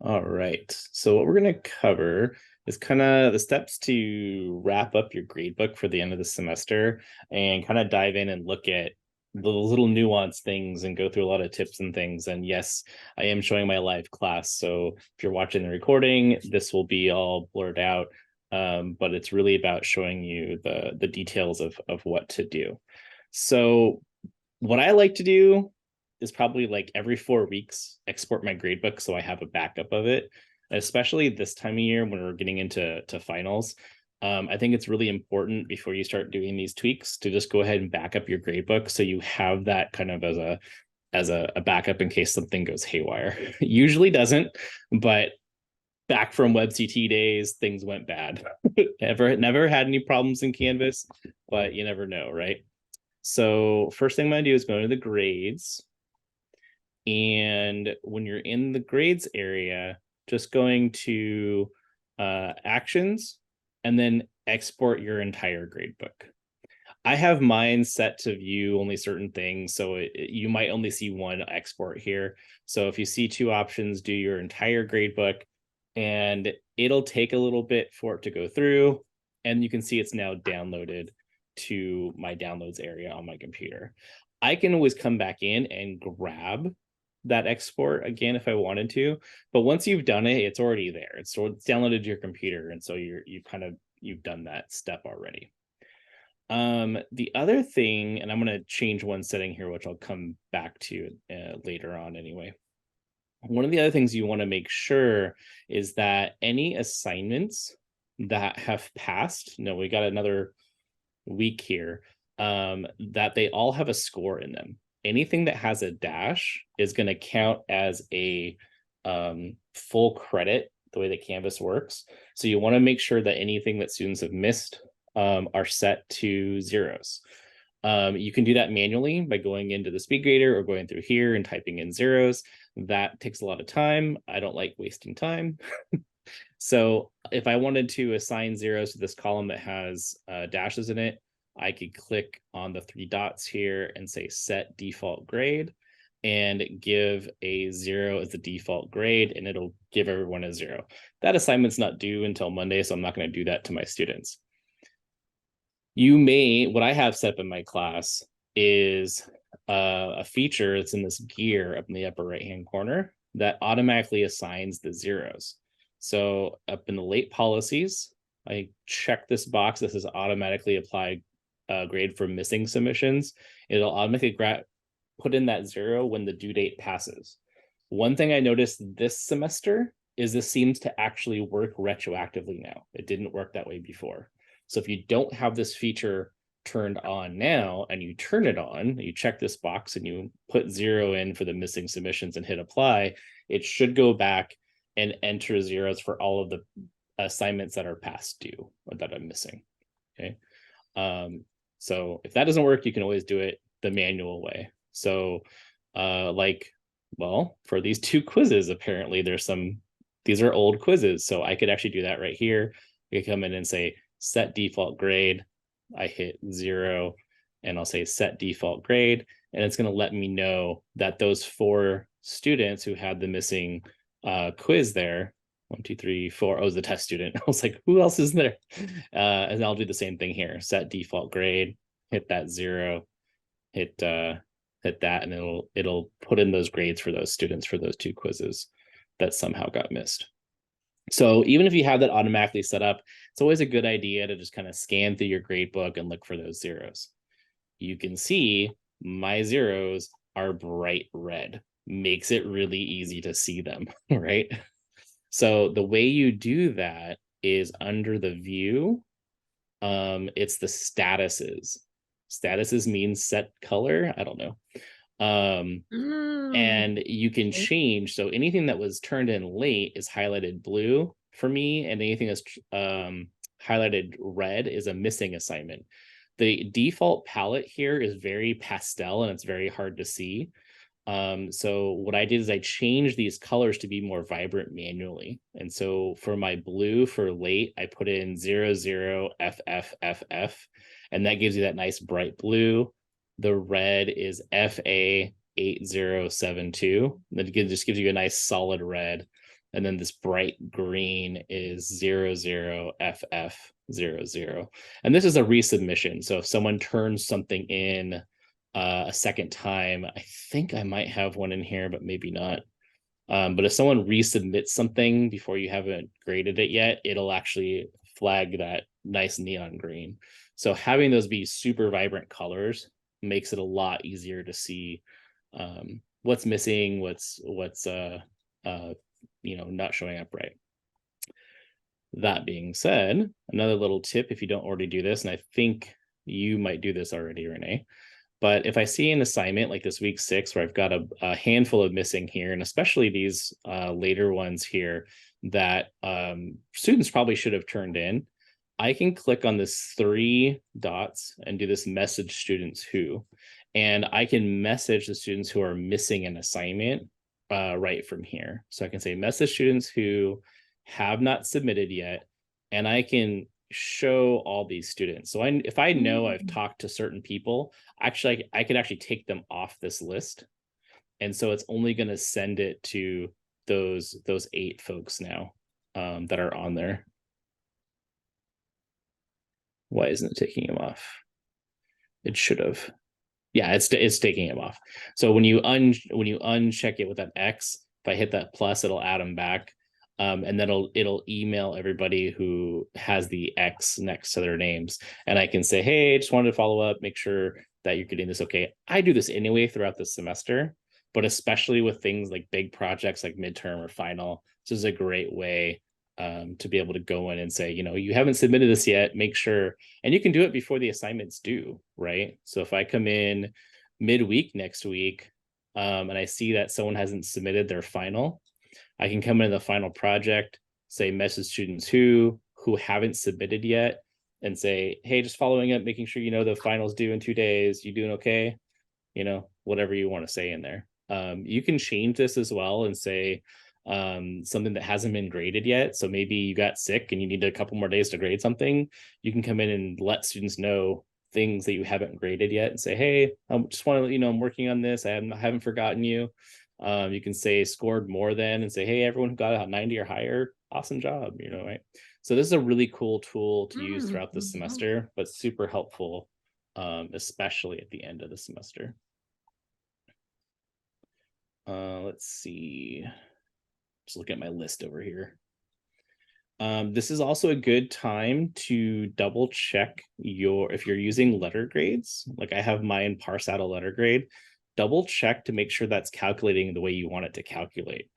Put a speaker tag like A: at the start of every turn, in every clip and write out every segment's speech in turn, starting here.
A: All right. So what we're going to cover is kind of the steps to wrap up your gradebook for the end of the semester and kind of dive in and look at the little nuanced things and go through a lot of tips and things. And yes, I am showing my live class. So if you're watching the recording, this will be all blurred out. But it's really about showing you the details of what to do. So what I like to do is probably like every 4 weeks export my gradebook so I have a backup of it, especially this time of year when we're getting into finals. I think it's really important before you start doing these tweaks to just go ahead and back up your gradebook so you have that kind of as a backup in case something goes haywire. Usually doesn't, but back from WebCT days, things went bad. Never had any problems in Canvas, but you never know, right? So first thing I'm going to do is go into the grades. And when you're in the grades area, just going to actions and then export your entire gradebook. I have mine set to view only certain things, so you might only see one export here. So if you see two options, do your entire gradebook, and it'll take a little bit for it to go through. And you can see it's now downloaded to my downloads area on my computer. I can always come back in and grab that export again if I wanted to, but once you've done it, it's already there. It's downloaded to your computer, and so you've done that step already. The other thing, and I'm going to change one setting here, which I'll come back to later on anyway. One of the other things you want to make sure is that any assignments that have passed, no, we got another week here, that they all have a score in them. Anything that has a dash is going to count as a full credit the way that Canvas works. So you want to make sure that anything that students have missed are set to zeros. You can do that manually by going into the speed grader or going through here and typing in zeros. That takes a lot of time. I don't like wasting time. So if I wanted to assign zeros to this column that has dashes in it, I could click on the three dots here and say set default grade and give a 0 as the default grade, and it'll give everyone a 0. That assignment's not due until Monday, so I'm not going to do that to my students. What I have set up in my class is a feature that's in this gear up in the upper right-hand corner that automatically assigns the zeros. So up in the late policies, I check this box that says automatically apply grade for missing submissions. It'll automatically put in that 0 when the due date passes. One thing I noticed this semester is this seems to actually work retroactively now. It didn't work that way before. So if you don't have this feature turned on now and you turn it on, you check this box and you put 0 in for the missing submissions and hit apply, it should go back and enter zeros for all of the assignments that are past due or that I'm missing. Okay. So if that doesn't work, you can always do it the manual way. So for these two quizzes, apparently these are old quizzes. So I could actually do that right here. I could come in and say, set default grade. I hit 0 and I'll say set default grade. And it's going to let me know that those 4 students who had the missing quiz there, 1, 2, 3, 4, was the test student. I was like, who else is there? And I'll do the same thing here. Set default grade, hit that 0, hit that, and it'll put in those grades for those students for those 2 quizzes that somehow got missed. So even if you have that automatically set up, it's always a good idea to just kind of scan through your grade book and look for those zeros. You can see my zeros are bright red. Makes it really easy to see them, right? So the way you do that is under the view, it's the statuses. Statuses means set color. I don't know. And you can change. So anything that was turned in late is highlighted blue for me, and anything that's highlighted red is a missing assignment. The default palette here is very pastel and it's very hard to see. So what I did is I changed these colors to be more vibrant manually. And so for my blue for late, I put in 00FFFF, and that gives you that nice bright blue. The red is FA8072. That just gives you a nice solid red. And then this bright green is 00FF00. And this is a resubmission. So if someone turns something in a second time, I think I might have one in here, but maybe not. But if someone resubmits something before you haven't graded it yet, it'll actually flag that nice neon green. So having those be super vibrant colors makes it a lot easier to see what's missing, what's not showing up right. That being said, another little tip, if you don't already do this, and I think you might do this already, Renee, but if I see an assignment like this week 6 where I've got a handful of missing here, and especially these later ones here that students probably should have turned in, I can click on this 3 dots and do this message students who, and I can message the students who are missing an assignment right from here. So I can say message students who have not submitted yet, and I can show all these students. So if I know I've talked to certain people, actually I could actually take them off this list. And so it's only going to send it to those 8 folks now that are on there. Why isn't it taking them off? It should have. Yeah, it's taking them off. So when you uncheck it with that X, if I hit that plus, it'll add them back. And then it'll email everybody who has the X next to their names. And I can say, hey, just wanted to follow up, make sure that you're getting this okay. I do this anyway throughout the semester, but especially with things like big projects like midterm or final, this is a great way to be able to go in and say, you haven't submitted this yet, make sure, and you can do it before the assignments due, right? So if I come in midweek next week and I see that someone hasn't submitted their final, I can come into the final project, say message students who haven't submitted yet, and say, hey, just following up, making sure the final's due in 2 days. You doing okay? Whatever you want to say in there. You can change this as well and say something that hasn't been graded yet. So maybe you got sick and you need a couple more days to grade something. You can come in and let students know things that you haven't graded yet and say, hey, I just want to let you know I'm working on this. I haven't forgotten you. You can say scored more than and say, hey, everyone who got a 90 or higher, awesome job, right? So this is a really cool tool to use throughout the semester, but super helpful, especially at the end of the semester. Let's see. Just look at my list over here. This is also a good time to double check if you're using letter grades, like I have mine parse out a letter grade, double check to make sure that's calculating the way you want it to calculate.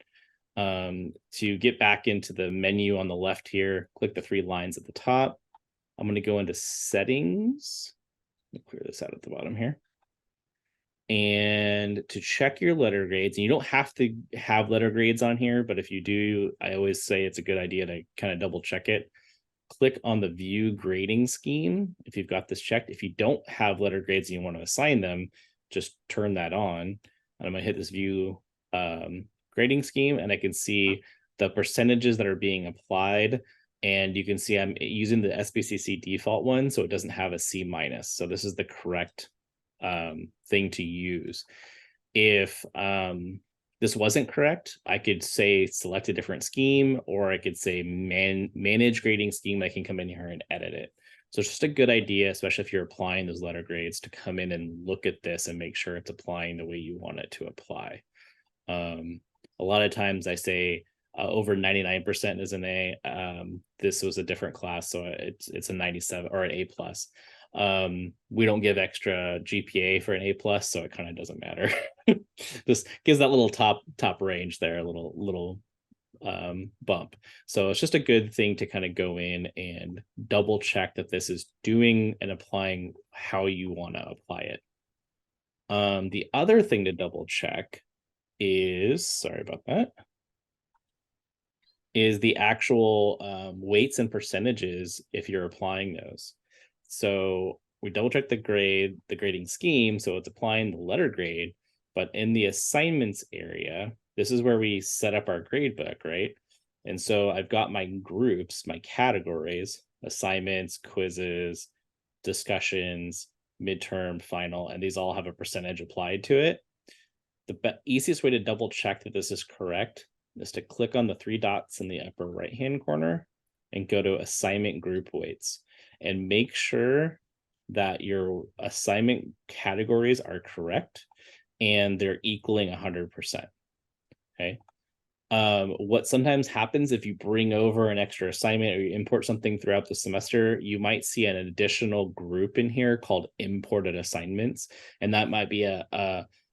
A: To get back into the menu on the left here, click the 3 lines at the top. I'm going to go into settings. Let me clear this out at the bottom here. And to check your letter grades, and you don't have to have letter grades on here, but if you do, I always say it's a good idea to kind of double check it. Click on the view grading scheme if you've got this checked. If you don't have letter grades and you want to assign them, just turn that on. And I'm going to hit this view grading scheme, and I can see the percentages that are being applied. And you can see I'm using the SBCC default one, so it doesn't have a C-. So this is the correct thing to use. If this wasn't correct, I could say select a different scheme, or I could say manage grading scheme. I can come in here and edit it. So it's just a good idea, especially if you're applying those letter grades, to come in and look at this and make sure it's applying the way you want it to apply. A lot of times I say over 99% is an A. This was a different class, so it's a 97 or an A plus. We don't give extra GPA for an A+, so it kind of doesn't matter. This gives that little top range there, a little bump. So it's just a good thing to kind of go in and double check that this is doing and applying how you want to apply it. The other thing to double check is, sorry about that, is the actual weights and percentages if you're applying those. So we double check the grading scheme, so it's applying the letter grade, but in the assignments area, this is where we set up our grade book, right? And so I've got my groups, my categories, assignments, quizzes, discussions, midterm, final, and these all have a percentage applied to it. The easiest way to double check that this is correct is to click on the three dots in the upper right-hand corner and go to assignment group weights and make sure that your assignment categories are correct and they're equaling 100%. Okay. What sometimes happens if you bring over an extra assignment or you import something throughout the semester, you might see an additional group in here called imported assignments, and that might be and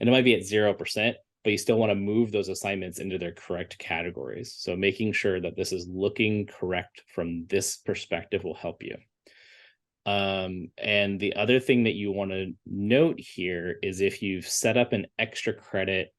A: it might be at 0%, but you still want to move those assignments into their correct categories. So making sure that this is looking correct from this perspective will help you. And the other thing that you want to note here is if you've set up an extra credit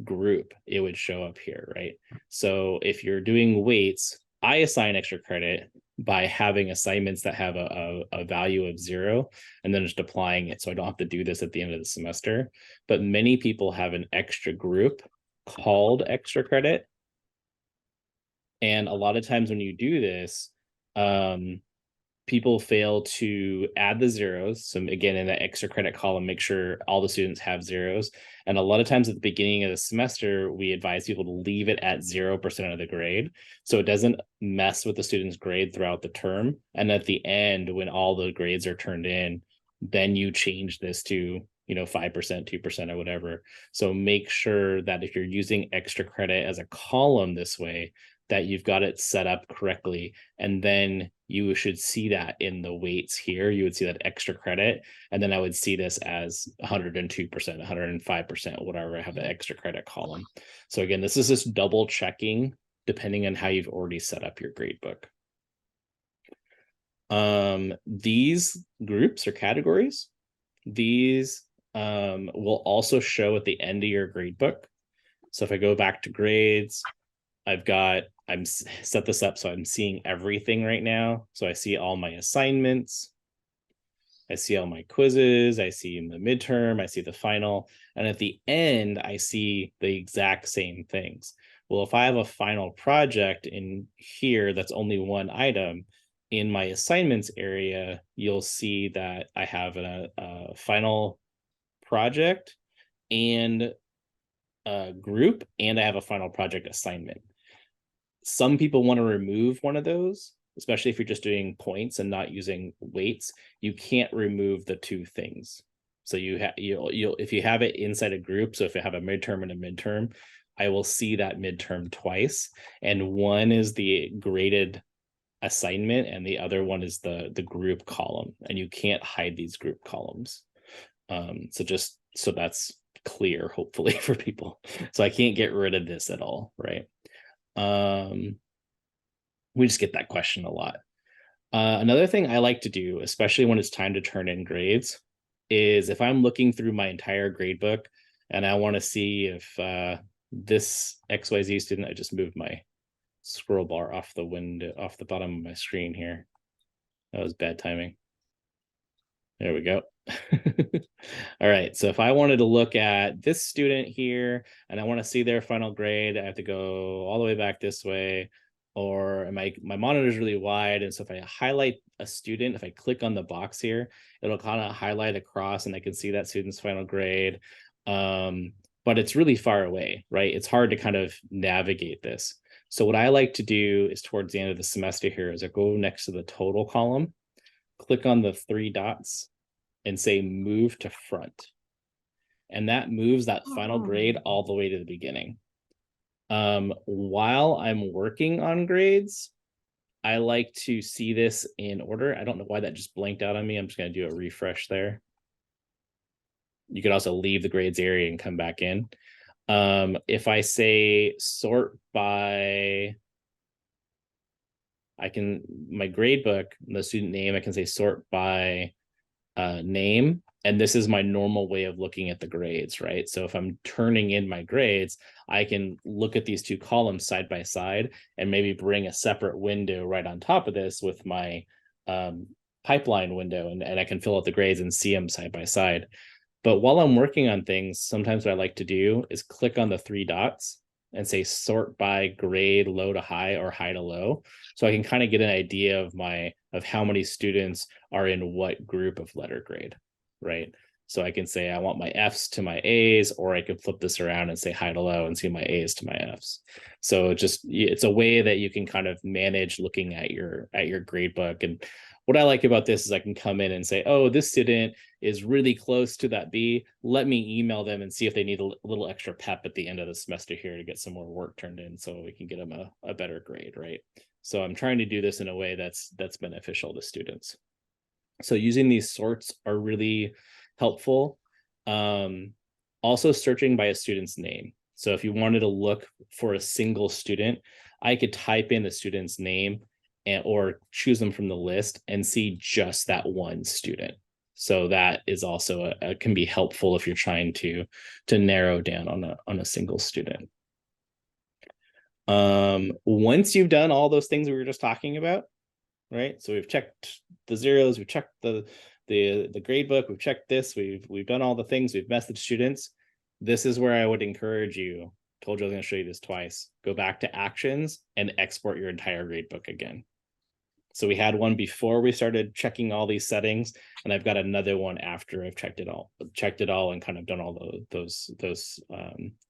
A: group, it would show up here, right? So if you're doing weights, I assign extra credit by having assignments that have a value of 0 and then just applying it. So I don't have to do this at the end of the semester. But many people have an extra group called extra credit. And a lot of times when you do this, people fail to add the zeros. So again, in the extra credit column, make sure all the students have zeros. And a lot of times at the beginning of the semester, we advise people to leave it at 0% of the grade, so it doesn't mess with the student's grade throughout the term. And at the end, when all the grades are turned in, then you change this to 5%, 2%, or whatever. So make sure that if you're using extra credit as a column this way, that you've got it set up correctly. And then you should see that in the weights here. You would see that extra credit. And then I would see this as 102%, 105%, whatever I have the extra credit column. So again, this is just double checking depending on how you've already set up your gradebook. These groups or categories, these will also show at the end of your gradebook. So if I go back to grades, I'm set this up so I'm seeing everything right now. So I see all my assignments, I see all my quizzes, I see the midterm, I see the final, and at the end, I see the exact same things. Well, if I have a final project in here that's only one item, in my assignments area, you'll see that I have a final project and a group, and I have a final project assignment. Some people want to remove one of those, especially if you're just doing points and not using weights. You can't remove the two things. So you'll if you have it inside a group, so if you have a midterm and a midterm, I will see that midterm twice, and one is the graded assignment and the other one is the group column, and you can't hide these group columns. So just so that's clear, hopefully, for people. So I can't get rid of this at all, right? We just get that question a lot. Another thing I like to do, especially when it's time to turn in grades, is if I'm looking through my entire gradebook and I want to see if this XYZ student, I just moved my scroll bar off the window, off the bottom of my screen here. That was bad timing. There we go. All right, so if I wanted to look at this student here and I want to see their final grade, I have to go all the way back this way, or my monitor is really wide, and so if I highlight a student, if I click on the box here, it'll kind of highlight across and I can see that student's final grade. But it's really far away, right? It's hard to kind of navigate this. So what I like to do is towards the end of the semester here is I go next to the total column, click on the three dots and say move to front. And that moves that final grade all the way to the beginning. While I'm working on grades, I like to see this in order. I don't know why that just blanked out on me. I'm just going to do a refresh there. You could also leave the grades area and come back in. If I say sort by, my grade book, the student name, I can say sort by name. And this is my normal way of looking at the grades, right? So if I'm turning in my grades, I can look at these two columns side by side and maybe bring a separate window right on top of this with my pipeline window, and I can fill out the grades and see them side by side. But while I'm working on things, sometimes what I like to do is click on the three dots and say sort by grade low to high or high to low. So I can kind of get an idea of how many students are in what group of letter grade, right? So I can say I want my Fs to my As, or I can flip this around and say hi to low and see my As to my Fs. So it's a way that you can kind of manage looking at your grade book. And what I like about this is I can come in and say, oh, this student is really close to that B. Let me email them and see if they need a little extra pep at the end of the semester here to get some more work turned in so we can get them a better grade, right? So I'm trying to do this in a way that's beneficial to students. So using these sorts are really helpful. Also searching by a student's name. So if you wanted to look for a single student, I could type in the student's name or choose them from the list and see just that one student. So that is also can be helpful if you're trying to narrow down on a single student. Once you've done all those things we were just talking about, right? So we've checked the zeros, we've checked the grade book, we've checked this, we've done all the things, we've messaged students. This is where I would encourage you. Told you I was going to show you this twice. Go back to actions and export your entire grade book again. So we had one before we started checking all these settings, and I've got another one after I've checked it all and kind of done all those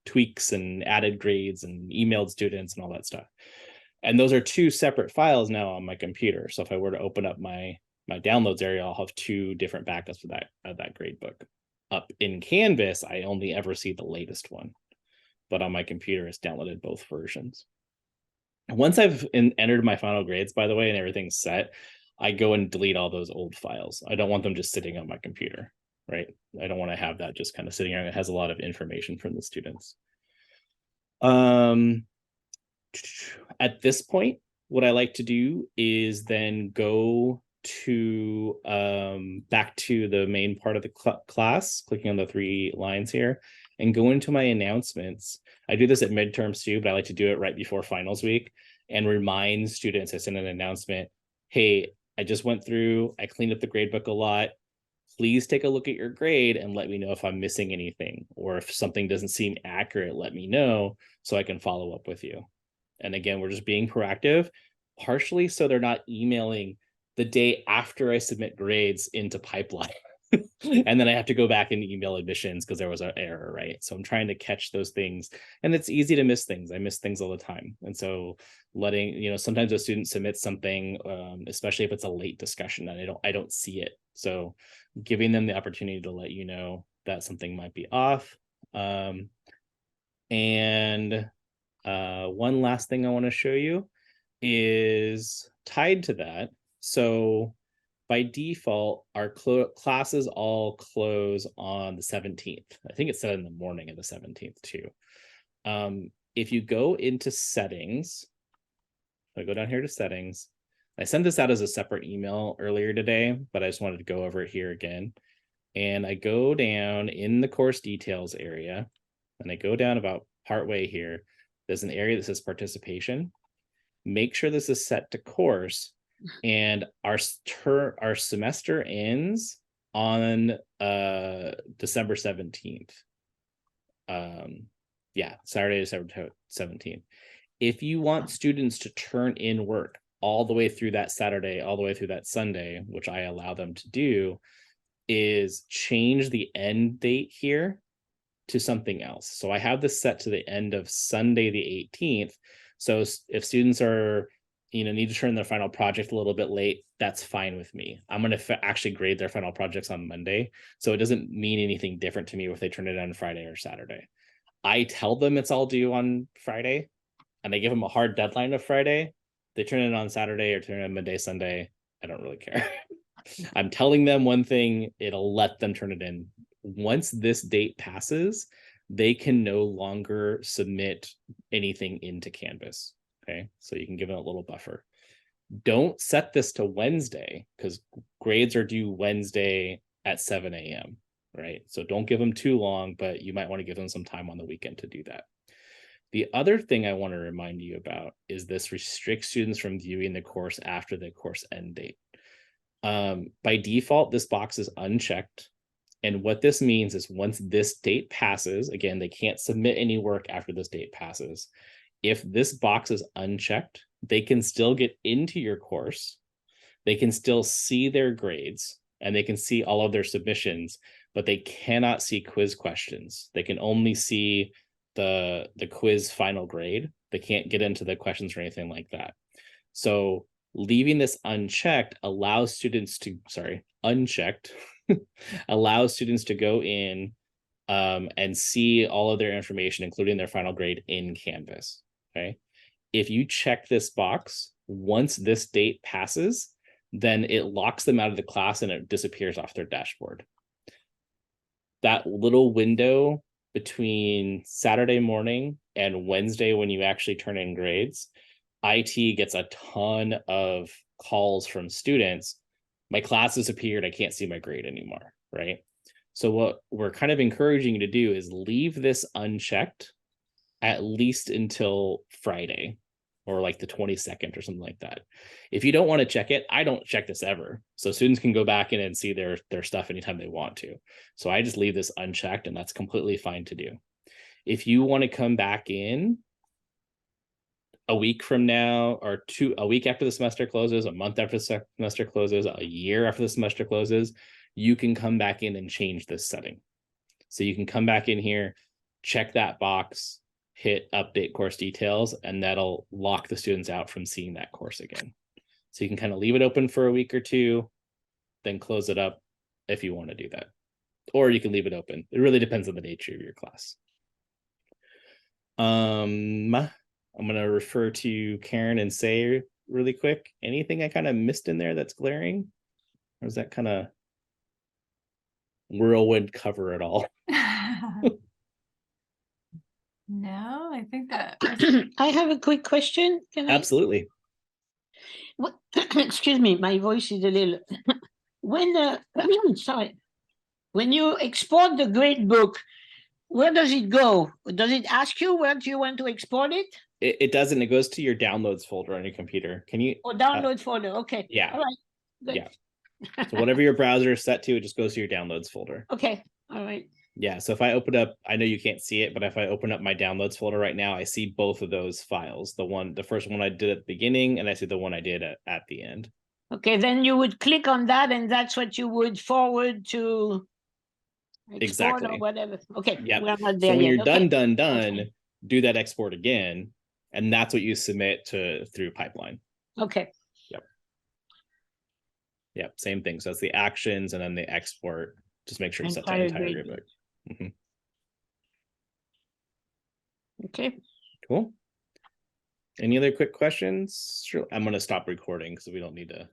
A: tweaks and added grades and emailed students and all that stuff. And those are two separate files now on my computer. So if I were to open up my downloads area, I'll have two different backups of that grade book. Up in Canvas, I only ever see the latest one, but on my computer, it's downloaded both versions. Once I've entered my final grades, by the way, and everything's set, I go and delete all those old files. I don't want them just sitting on my computer, right? I don't want to have that just kind of sitting around. It has a lot of information from the students. At this point, what I like to do is then go to back to the main part of the class, clicking on the three lines here, and go into my announcements. I do this at midterms too, but I like to do it right before finals week and remind students. I send an announcement, hey, I just went through, I cleaned up the gradebook a lot. Please take a look at your grade and let me know if I'm missing anything, or if something doesn't seem accurate, let me know so I can follow up with you. And again, we're just being proactive, partially so they're not emailing the day after I submit grades into pipeline. And then I have to go back and email admissions because there was an error, right? So I'm trying to catch those things, and it's easy to miss things. I miss things all the time. And so letting, sometimes a student submits something, especially if it's a late discussion and I don't see it. So giving them the opportunity to let you know that something might be off. And one last thing I want to show you is tied to that. So by default, our classes all close on the 17th. I think it's set in the morning of the 17th too. If you go into settings, I go down here to settings. I sent this out as a separate email earlier today, but I just wanted to go over it here again. And I go down in the course details area, and I go down about partway here. There's an area that says participation. Make sure this is set to course, and our semester ends on December 17th. Saturday, December 17th. If you want students to turn in work all the way through that Saturday, all the way through that Sunday, which I allow them to do, is change the end date here to something else. So I have this set to the end of Sunday, the 18th. So if students are, need to turn their final project a little bit late, that's fine with me. I'm going to actually grade their final projects on Monday. So it doesn't mean anything different to me if they turn it on Friday or Saturday. I tell them it's all due on Friday, and I give them a hard deadline of Friday. They turn it on Saturday or turn it on Monday, Sunday, I don't really care. I'm telling them one thing, it'll let them turn it in. Once this date passes, they can no longer submit anything into Canvas. Okay, so you can give them a little buffer. Don't set this to Wednesday, because grades are due Wednesday at 7 a.m. right? So don't give them too long, but you might want to give them some time on the weekend to do that. The other thing I want to remind you about is this restricts students from viewing the course after the course end date. By default, this box is unchecked. And what this means is once this date passes, again, they can't submit any work after this date passes. If this box is unchecked, they can still get into your course. They can still see their grades, and they can see all of their submissions, but they cannot see quiz questions. They can only see the quiz final grade. They can't get into the questions or anything like that. So leaving this unchecked allows students to, unchecked, allows students to go in and see all of their information, including their final grade in Canvas, okay? If you check this box, once this date passes, then it locks them out of the class and it disappears off their dashboard. That little window between Saturday morning and Wednesday when you actually turn in grades, IT gets a ton of calls from students. My class disappeared. I can't see my grade anymore, right? So what we're kind of encouraging you to do is leave this unchecked at least until Friday or like the 22nd or something like that. If you don't want to check it, I don't check this ever. So students can go back in and see their stuff anytime they want to. So I just leave this unchecked and that's completely fine to do. If you want to come back in a week from now or a week after the semester closes, a month after the semester closes, a year after the semester closes, you can come back in and change this setting. So you can come back in here, check that box, hit update course details, and that'll lock the students out from seeing that course again. So you can kind of leave it open for a week or two, then close it up if you want to do that. Or you can leave it open. It really depends on the nature of your class. I'm going to refer to Karen and say really quick, anything I kind of missed in there that's glaring? Or is that kind of whirlwind cover it all?
B: No, I think that
C: I have a quick question. Can I?
A: Absolutely.
C: What, excuse me, my voice is a little. When sorry, when you export the grade book, where does it go? Does it ask you where do you want to export it?
A: It doesn't. It goes to your downloads folder on your computer. Can you?
C: Or download folder? Okay.
A: Yeah.
C: All right. Good.
A: Yeah. So whatever your browser is set to, it just goes to your downloads folder.
C: Okay. All right.
A: Yeah. So if I open up, I know you can't see it, but if I open up my downloads folder right now, I see both of those files. The first one I did at the beginning, and I see the one I did at the end.
C: Okay, then you would click on that, and that's what you would forward to export
A: exactly
C: or whatever. Okay.
A: Yeah.
C: We're not there
A: So when
C: yet.
A: you're
C: Okay.
A: done,
C: Okay.
A: do that export again, and that's what you submit through Pipeline.
C: Okay.
A: Yep. Same thing. So it's the actions and then the export. Just make sure you set to entire grade book. Mm-hmm.
C: Okay.
A: Cool. Any other quick questions? Sure. I'm going to stop recording because we don't need to